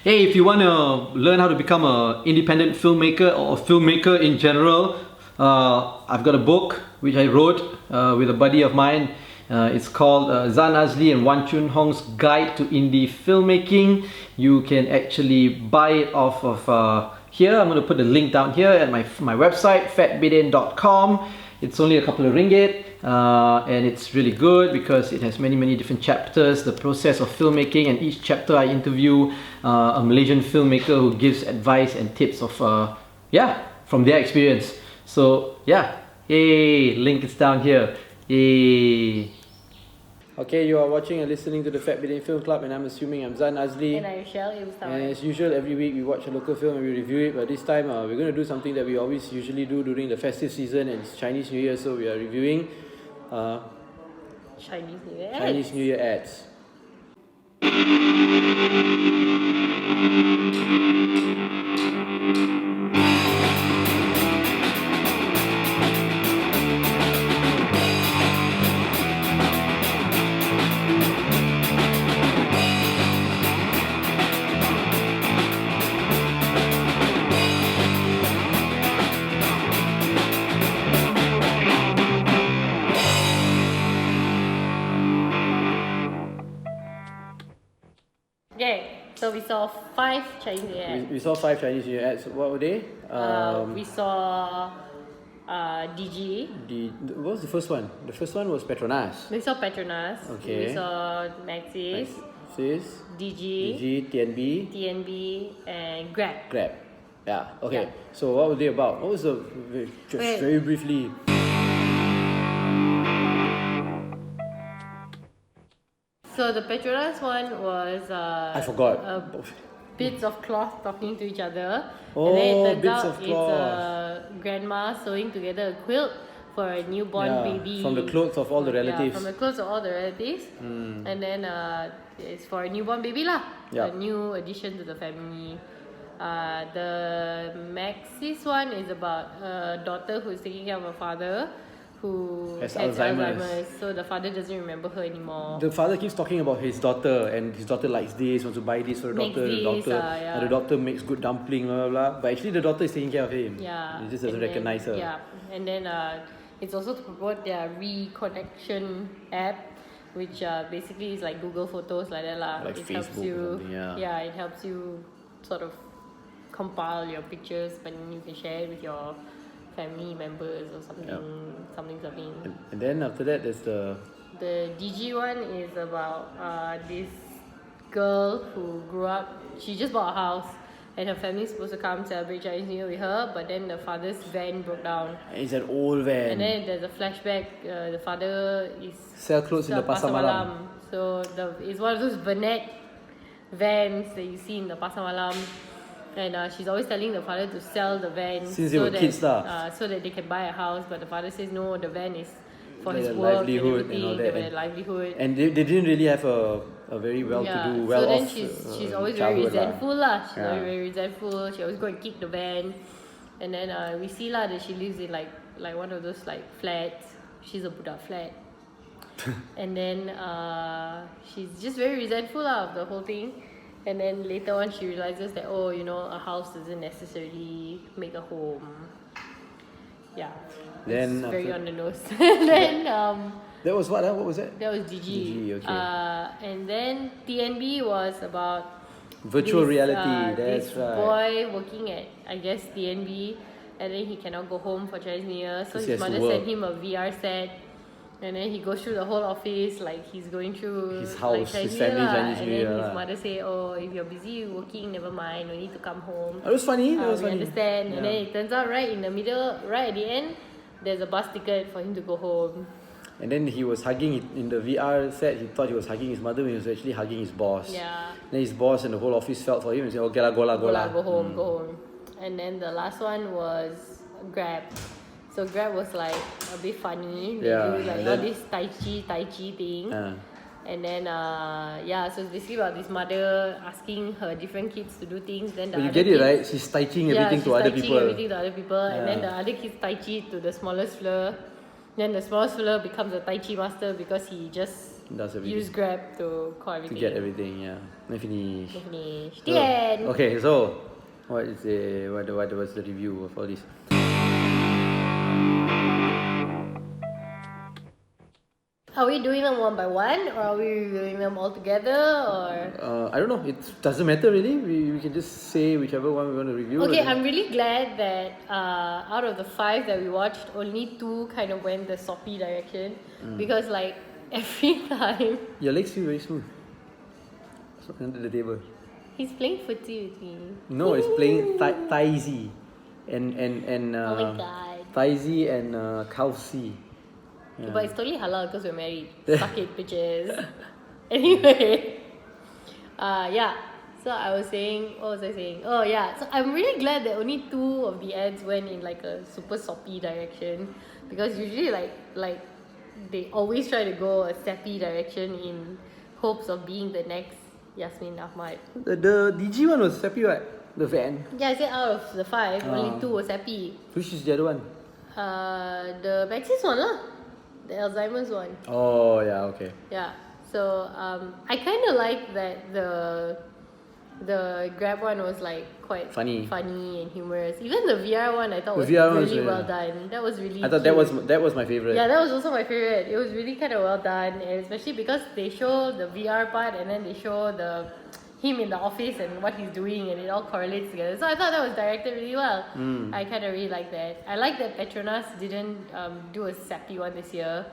Hey, if you want to learn how to become an independent filmmaker or a filmmaker in general, I've got a book which I wrote with a buddy of mine. It's called Zan Azli and Wan Chun Hong's Guide to Indie Filmmaking. You can actually buy it off of here. I'm going to put the link down here at my website, fatbidin.com. It's only a couple of ringgit, and it's really good because it has many different chapters, the process of filmmaking, and each chapter I interview a Malaysian filmmaker who gives advice and tips of from their experience. So yeah, yay, link is down here. Yay. Okay, you are watching and listening to the Fat Bidin Film Club, and I'm assuming I'm Zan Azli. And I'm Shell. And as usual, every week we watch a local film and we review it. But this time, we're going to do something that we always usually do during the festive season, and it's Chinese New Year, so we are reviewing Chinese New Year ads. Okay, so we saw 5 Chinese New Year ads. We saw 5 Chinese New Year ads. What were they? We saw DG. What was the first one? The first one was Petronas. We saw Petronas. Okay. We saw Maxis. DG. TNB, and Grab. Yeah. Okay. Yeah. So what were they about? What was the very briefly? So the Petronas one was I forgot. Bits of cloth talking to each other. Oh, and then it bits turns of out it's cloth. a grandma sewing together a quilt for a newborn baby. From the clothes of all the relatives. Yeah, from the clothes of all the relatives. And then it's for a newborn baby lah. Yup. A new addition to the family. The Maxis one is about a daughter who's taking care of her father who Has has Alzheimer's. So the father doesn't remember her anymore. The father keeps talking about his daughter, and his daughter likes this, wants to buy this for the Makes daughter. this, The daughter makes good dumpling, blah, blah, blah. But actually, the daughter is taking care of him. Yeah. He just doesn't and then- recognize her. Yeah. And then it's also to promote their reconnection app, which basically is like Google Photos like that lah. Like it helps Facebook or you. something, yeah. It helps you sort of compile your pictures, but you can share it with your family members or something. And then after that, there's the DG one is about this girl who grew up. She just bought a house, and her family's supposed to come celebrate Chinese New Year with her. But then the father's van broke down. It's an old van. And then there's a flashback. The father is Sell clothes in the Pasar Malam. So it's one of those Vernet vans that you see in the Pasar Malam. And she's always telling the father to sell the van Since they were kids lah. so that they can buy a house. But the father says no, the van is for his Their work livelihood and and all everything, that. their livelihood. And they didn't really have a very well-to-do, So then well-off she's always very childhood lah. resentful lah. She's Yeah. always very resentful. She always go and kick the van. And then we see lah that she lives in like one of those like flats. She's a Buddha flat. And then she's just very resentful lah of the whole thing. And then later on she realizes that a house doesn't necessarily make a home. Yeah. Then it's very after- on the nose. Then That was what? What was that? that was DG. DG, okay. And then TNB was about Virtual this, reality. That's this right. boy working at TNB, and then he cannot go home for Chinese New Year, so 'Cause he his has to mother sent work. him a VR set. And then he goes through the whole office like he's going through His house, like Chinese his New Year family lah. Chinese And New then Year his lah. mother say, "Oh, if you're busy working, never mind. No need to come home." That was funny. That was We funny. understand. Yeah. And then it turns out right in the middle, right at the end, there's a bus ticket for him to go home. And then he was hugging in the VR set. He thought he was hugging his mother when he was actually hugging his boss. Yeah. Then his boss and the whole office felt for him and said, "Okay lah, go lah, go lah." Go home. And then the last one was Grab. So Grab was like a bit funny. They Yeah, do like and all then- this tai chi thing. Ah. And then so it's basically about this mother asking her different kids to do things. Then the But you other get it kids, right. She's teaching everything she's to other tai-chi people. everything to other people. And then Yeah. the other kids tai chi to the smallest fella. Then the smallest fella becomes a tai chi master because he just Does everything used Grab to call to everything. get everything. Yeah. I finished. Finished. So, The end. okay, so what was the review of all this? Are we doing them one by one, or are we reviewing them all together, or? I don't know. It doesn't matter really. We can just say whichever one we want to review. Okay, I'm really glad that out of the 5 that we watched, only 2 kind of went the soppy direction. Because like every time Your legs feel very smooth. So under the table. he's playing footsie with me. No, it's playing Thaisi and Oh my god. Thaisi and Kausi. Yeah. But it's totally halal because we're married. Suck it, bitches. Anyway. Yeah. So I was saying, what was I saying? Oh yeah. So I'm really glad that only 2 of the ads went in like a super soppy direction. Because usually like they always try to go a sappy direction in hopes of being the next Yasmin Ahmad. The DG one was happy, right? The van. Yeah, I said out of the 5, only 2 was happy. Which is the other one? The Maxis one lah. The Alzheimer's one. Oh yeah, okay. Yeah. So I kind of like that the Grab one was like quite Funny and humorous. Even the VR one I thought was VR one was really really well done. That was really. I thought cute. that was my favorite. Yeah, that was also my favorite. It was really kind of well done, and especially because they show the VR part and then they show him in the office and what he's doing, and it all correlates together. So I thought that was directed really well. I kind of really like that. I like that Petronas didn't do a sappy one this year.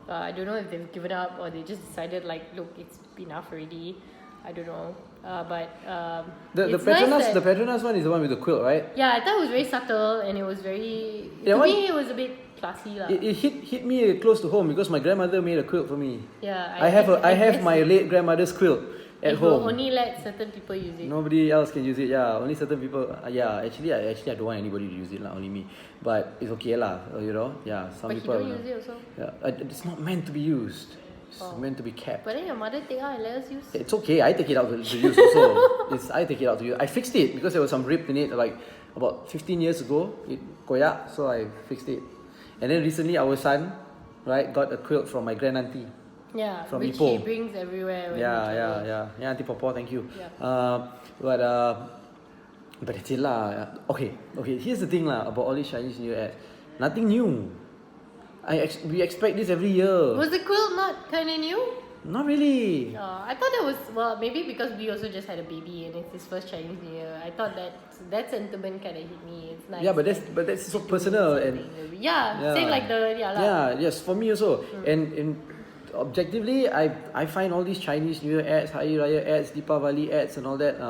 I don't know if they've given up or they just decided like, look, it's enough already. I don't know. The it's Petronas nice that, the Petronas one is the one with the quilt, right? yeah, I thought it was very subtle and it was very. Yeah, to me, it was a bit classy lah. It hit me close to home because my grandmother made a quilt for me. Yeah, I have guess my late grandmother's quilt at it will home. only let certain people use it. Nobody else can use it. Yeah, only certain people. Yeah, actually, I don't want anybody to use it lah. Only me. But it's okay lah. You know. Yeah, some But people. you don't use it also. Yeah, it's not meant to be used. It's meant to be kept. But then your mother take out and let us use. It's okay. I take it out to use also. I take it out to use. I fixed it because there was some rip in it like about 15 years ago. It koyak, so I fixed it. And then recently our son, right, got a quilt from my grand auntie. Yeah, from which Ipoh. she brings everywhere. When we Yeah, travel. yeah, Auntie Popo, thank you. Yeah. But that's it lah. Okay. Here's the thing lah about all these Chinese New Year ads. Nothing new. We expect this every year. Was the quilt not kind of new? Not really. I thought it was, well, maybe because we also just had a baby and it's his first Chinese New Year. I thought that sentiment kind of hit me. It's nice. Yeah, but that's so personal and yeah, same like the yeah, yes, for me also. And objectively, I find all these Chinese New Year ads, Hari Raya ads, Deepavali ads, and all that.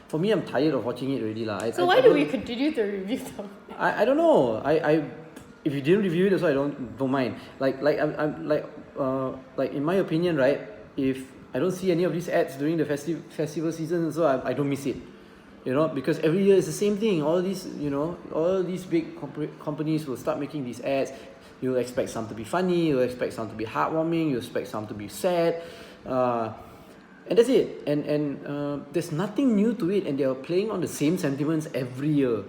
For me, I'm tired of watching it already lah. So why do we continue to review them? I don't know. If you didn't review it, also I don't mind. Like in my opinion, right? If I don't see any of these ads during the festival season, so I don't miss it. You know, because every year it's the same thing. All these big companies will start making these ads. You'll expect some to be funny. You'll expect some to be heartwarming. You expect some to be sad. And that's it. And there's nothing new to it. And they're playing on the same sentiments every year.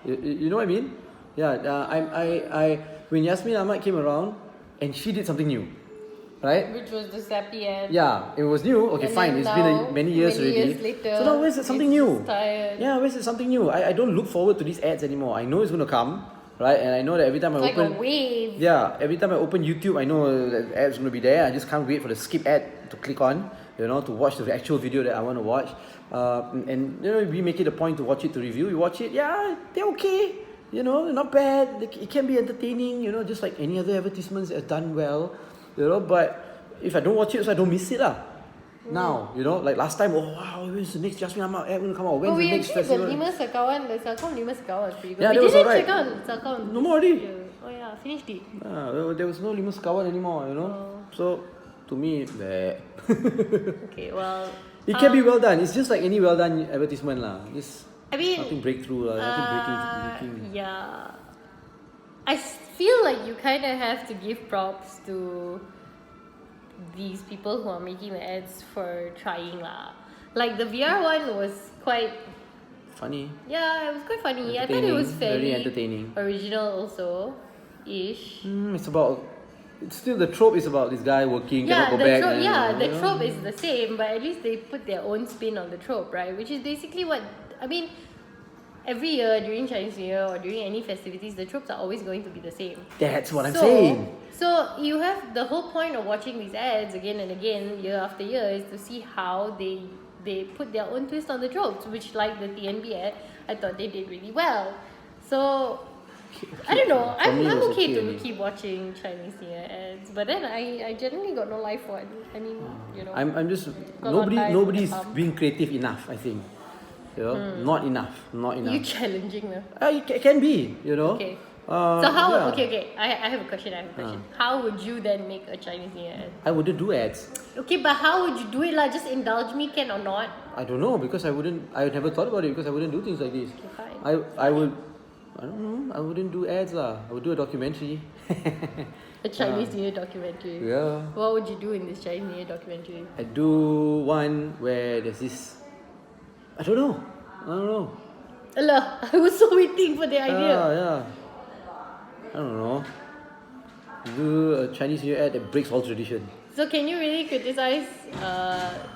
You know what I mean? Yeah. I when Yasmin Ahmad came around, and she did something new, right? Which was the sappy ad. Yeah, it was new. Okay, And fine. then It's now, been many years already. Years later, so now where's something new? Tired. Yeah, where's something new? I don't look forward to these ads anymore. I know it's gonna come, right? And I know that every time I It's open, like a wave. yeah, every time I open YouTube, I know that ad's gonna be there. I just can't wait for the skip ad to click on, to watch the actual video that I want to watch. And we make it a point to watch it to review. You watch it, yeah, they're okay. Not bad. It can be entertaining. Just like any other advertisements that are done well. But if I don't watch it, so I don't miss it lah. Now, like last time, oh wow, when's the next Jasmine Ahmad ad gonna come out? When's the next festival? The Lima Sekawan, the Salcom Lima Sekawan was pretty good. Yeah, that we was didn't alright. check out Salcom. No more already. Oh yeah, finished it. There was no Limus Kawan anymore, So, to me, bleh. Okay, well. It can be well done. It's just like any well done advertisement lah. Nothing breakthrough lah. Nothing breaking. Yeah. I feel like you kind of have to give props to these people who are making the ads for trying lah. Like the VR one was quite funny. Yeah, it was quite funny. I thought it was fairly very entertaining. original also, ish. It's about it's still the trope is about this guy working, cannot go back. The trope is the same, but at least they put their own spin on the trope, right? Which is basically what I mean. Every year during Chinese New Year or during any festivities, the tropes are always going to be the same. That's what I'm saying. So you have the whole point of watching these ads again and again, year after year, is to see how they put their own twist on the tropes, which, like the TNB ad, I thought they did really well. So I don't know. I'm okay to keep watching Chinese New Year ads, but then I generally got no life for it. I mean, you know. I'm just nobody's being creative enough, I think. You know, not enough. You challenging them? It can be, you know. Okay. So how? Okay. I have a question. How would you then make a Chinese New Year ad? I wouldn't do ads. Okay, but how would you do it? Like, just indulge me, can or not? I don't know, because I never thought about it, because I wouldn't do things like this. Okay, fine. I don't know. I wouldn't do ads lah. I would do a documentary. A Chinese New Year documentary. Yeah. What would you do in this Chinese New Year documentary? I'd do one where there's this. I don't know. Allah, I was so waiting for the idea. Yeah. I don't know. Do a Chinese New Year ad that breaks all tradition. So can you really criticize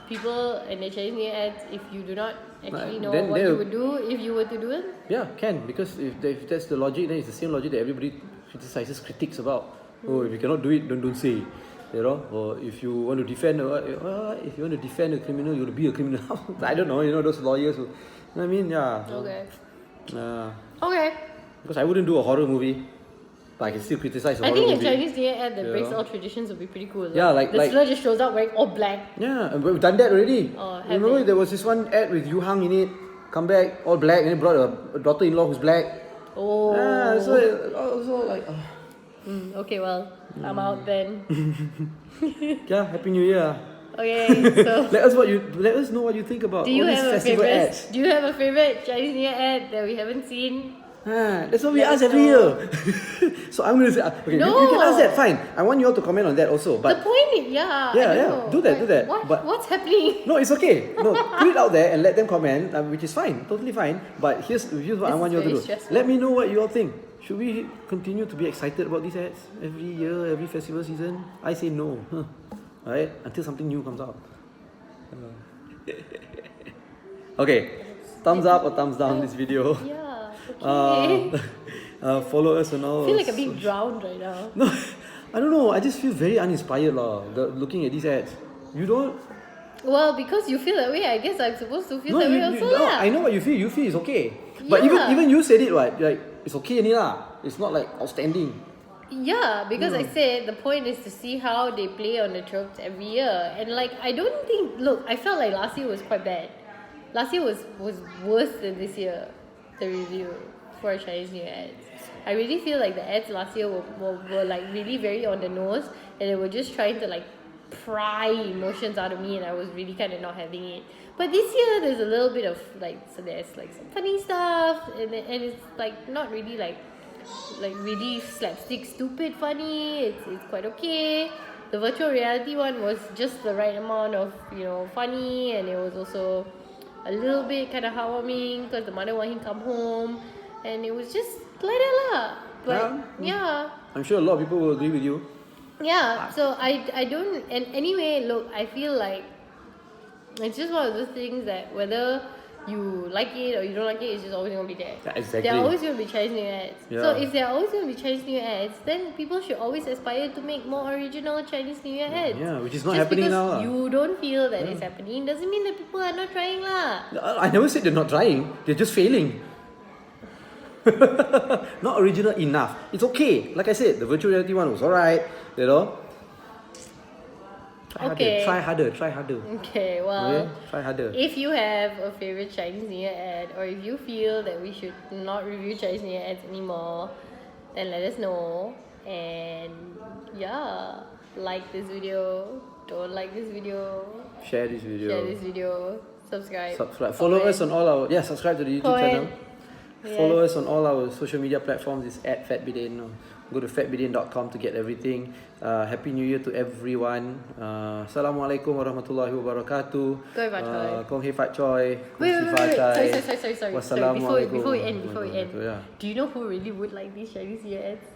people and their Chinese New Year ads if you do not actually know what you would do if you were to do it? Yeah, can, because if that's the logic, then it's the same logic that everybody critiques about. Oh, if you cannot do it, don't say. You know, or if you want to defend a criminal, you want to be a criminal. I don't know. You know, those lawyers who, you know what I mean? Yeah. Okay. Okay. Because I wouldn't do a horror movie, but I can still criticize a horror movie. I think a Chinese New Year ad that breaks all traditions would be pretty cool. Yeah, like the slur just shows up wearing all black. Yeah, and we've done that already. Remember, there was this one ad with Yu Hang in it. Come back, all black, and he brought a daughter-in-law who's black. Oh. Yeah, so like. Okay, well, I'm out then. Yeah, Happy New Year. Okay, so let us know what you think about all these festival ads. Do you have a favorite Chinese New Year ad that we haven't seen? That's what we ask every year. So I'm gonna say, okay, you can ask that. Fine. I want you all to comment on that also. But the point is, do that. What's happening? No, it's okay. No, put it out there and let them comment, which is fine, totally fine. But here's what I want you all to do. Stressful. Let me know what you all think. Should we continue to be excited about these ads every year, every festival season? I say no. Alright? Until something new comes out. Okay. Thumbs up or thumbs down this video. Yeah. Okay. Follow us on all. I feel like I'm being drowned right now. No, I don't know. I just feel very uninspired looking at these ads. You don't? Well, because you feel that way, I guess I'm supposed to feel that way also. No, I know what you feel. You feel it's okay. But even you said it, right? Like, it's okay only lah. It's not like outstanding. Yeah, because I said the point is to see how they play on the tropes every year. And like, I don't think, look, I felt like last year was quite bad. Last year was worse than this year, the review for Chinese New Year ads. I really feel like the ads last year were like really very on the nose, and they were just trying to like pry emotions out of me, and I was really kind of not having it. But this year there's a little bit of like, so there's like some funny stuff, and it's like not really like really slapstick stupid funny. It's quite okay. The virtual reality one was just the right amount of, you know, funny, and it was also a little bit kind of heartwarming because the mother wanted him to come home, and it was just like that lah. But yeah, I'm sure a lot of people will agree with you. Yeah, so I don't, and anyway, look, I feel like it's just one of those things that whether you like it or you don't like it, it's just always going to be there. Yeah, exactly. There are always going to be Chinese New Year ads. Yeah. So if there are always going to be Chinese New Year ads, then people should always aspire to make more original Chinese New Year ads. Yeah, which is not happening now. Just because you don't feel that it's happening doesn't mean that people are not trying lah. I never said they're not trying. They're just failing. Not original enough. It's okay. Like I said, the virtual reality one was alright. You know. Try harder. Okay, well, try harder. If you have a favorite Chinese New Year ad, or if you feel that we should not review Chinese New Year ads anymore, then let us know. And yeah, like this video, don't like this video, share this video, subscribe. Follow us on all our subscribe to the YouTube channel. Follow us on all our social media platforms. It's at FatBidin. Go to fatbidin.com to get everything. Happy New Year to everyone. Assalamualaikum warahmatullahi wabarakatuh. Kong Hei Fat Choi. Sorry. Wassalamualaikum. Before we end. Do you know who really would like these Chinese New Year ads?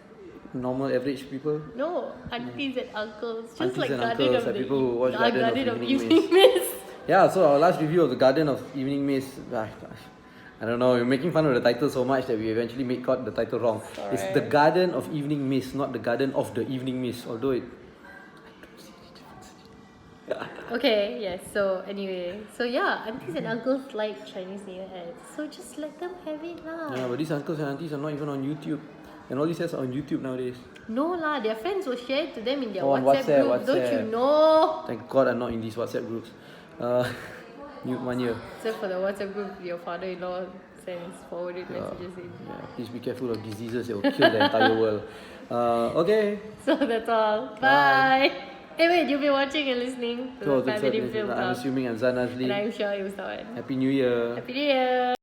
normal average people? No, aunties and uncles. Just Aunties like and Garden uncles, of like the people who watch Garden of Evening Evening Mist. Yeah, so our last review of the Garden of Evening Mist, I don't know, we're making fun of the title so much that we eventually got the title wrong. It's the Alright. Garden of Evening Mist, not the Garden of the Evening Mist, although it... Okay, yes, so anyway. So yeah, aunties and uncles like Chinese New Year ads. So just let them have it lah. Yeah, but these uncles and aunties are not even on YouTube. And all these ads are on YouTube nowadays. No lah, their friends will share it to them in their Oh, on WhatsApp group. Don't you know? Thank God I'm not in these WhatsApp groups. Mute 1 year. Except for the WhatsApp group your father-in-law sends forwarded messages in. Yeah, please be careful of diseases that will kill the entire world. Okay. So that's all. Bye. Hey wait, you've been watching and listening to So, the Family Film I'm Club. assuming I'm Zan And Azli. I'm sure it was not. Happy New Year. Happy New Year.